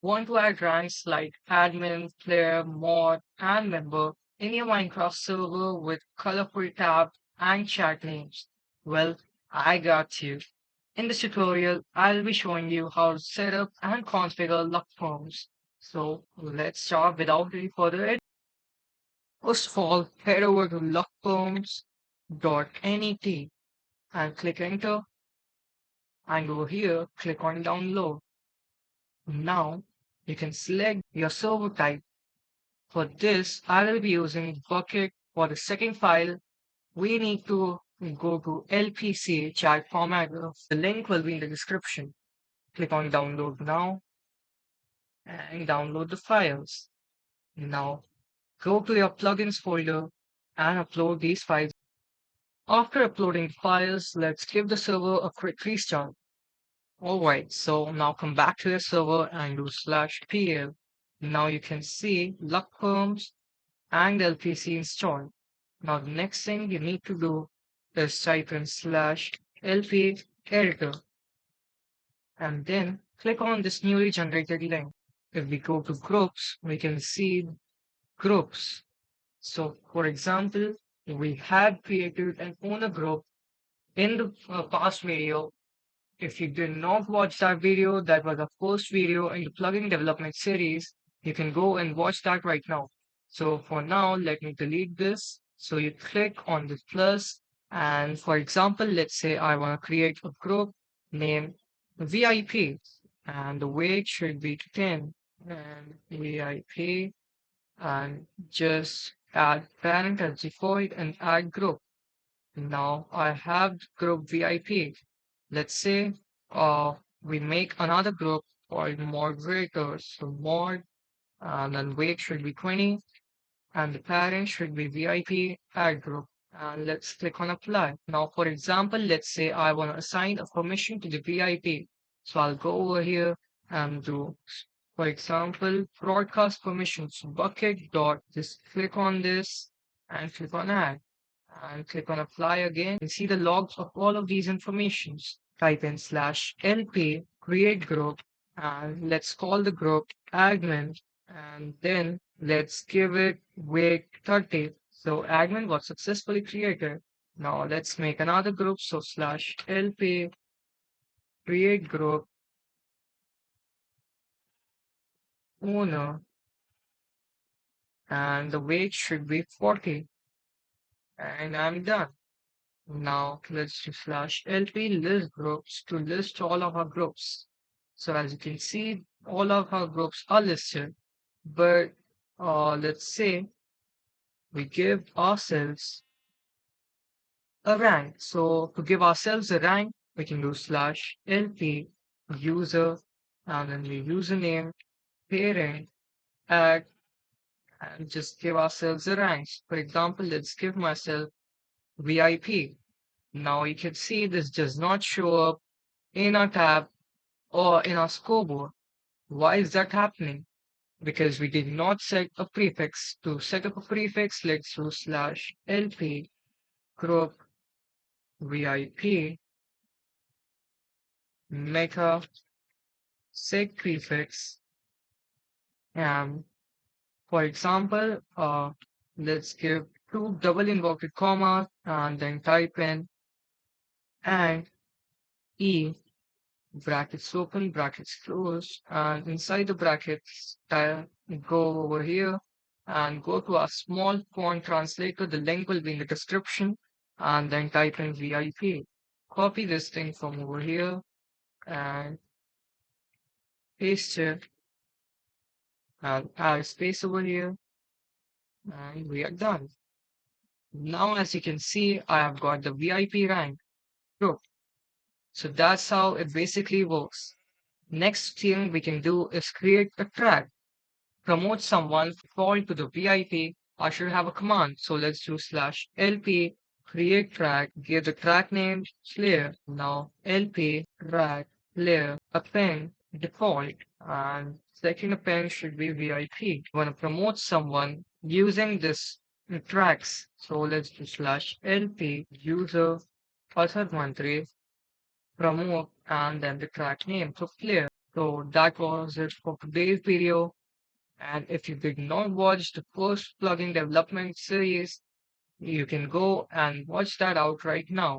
Want to add ranks like admin, player, mod, and member in your Minecraft server with colorful tabs and chat names? Well, I got you. In this tutorial, I'll be showing you how to set up and configure LuckPerms. So let's start without any further ado. First of all, head over to LuckPerms.net and click enter, and over here, click on download. Now, you can select your server type. For this, I will be using Bukkit. For the second file, we need to go to LPC chat formatter. The link will be in the description. Click on download now and download the files. Now, go to your plugins folder and upload these files. After uploading the files, let's give the server a quick restart. Alright, so now come back to your server and do /pl. Now you can see LuckPerms and LPC installed. Now the next thing you need to do is type in /lp editor and then click on this newly generated link. If we go to groups, we can see groups. So for example, we had created an owner group in the past video. If you did not watch that video, that was the first video in the plugin development series. You can go and watch that right now. So for now, let me delete this. So you click on the plus, and for example, let's say I want to create a group named VIP, and the weight should be 10, and VIP, and just add parent as default and add group. Now I have group VIP. Let's say we make another group called moderators. So mod and then weight should be 20 and the parent should be VIP add group. And let's click on apply. Now, for example, let's say I want to assign a permission to the VIP. So I'll go over here and do, for example, broadcast permissions bucket dot. Just click on this and click on add and click on apply again and see the logs of all of these informations. Type in /lp create group and let's call the group admin and then let's give it weight 30. So admin was successfully created. Now let's make another group. So /lp create group owner and the weight should be 40 and I'm done. Now let's do /lp list groups to list all of our groups. So as you can see, all of our groups are listed, but let's say we give ourselves a rank. So to give ourselves a rank, we can do /lp user and then the username, parent, add, and just give ourselves a rank. For example, let's give myself VIP. Now you can see this does not show up in our tab or in our scoreboard. Why is that happening? Because we did not set a prefix. To set up a prefix, let's do /lp group VIP meta set prefix. And for example, let's give two double inverted commas and then type in and E brackets open, brackets close, and inside the brackets, go over here and go to our small font translator. The link will be in the description, and then type in VIP. Copy this thing from over here and paste it, and add space over here, and we are done. Now, as you can see, I have got the VIP rank group. So that's how it basically works. Next thing we can do is create a track. Promote someone fall to the VIP, I should have a command. So let's do /lp create track, give the track name player. Now lp track player append default and second append should be VIP. You want to promote someone using this tracks. So let's do /lp user author13 promote and then the track name. So player. So that was it for today's video. And if you did not watch the first plugin development series, you can go and watch that out right now.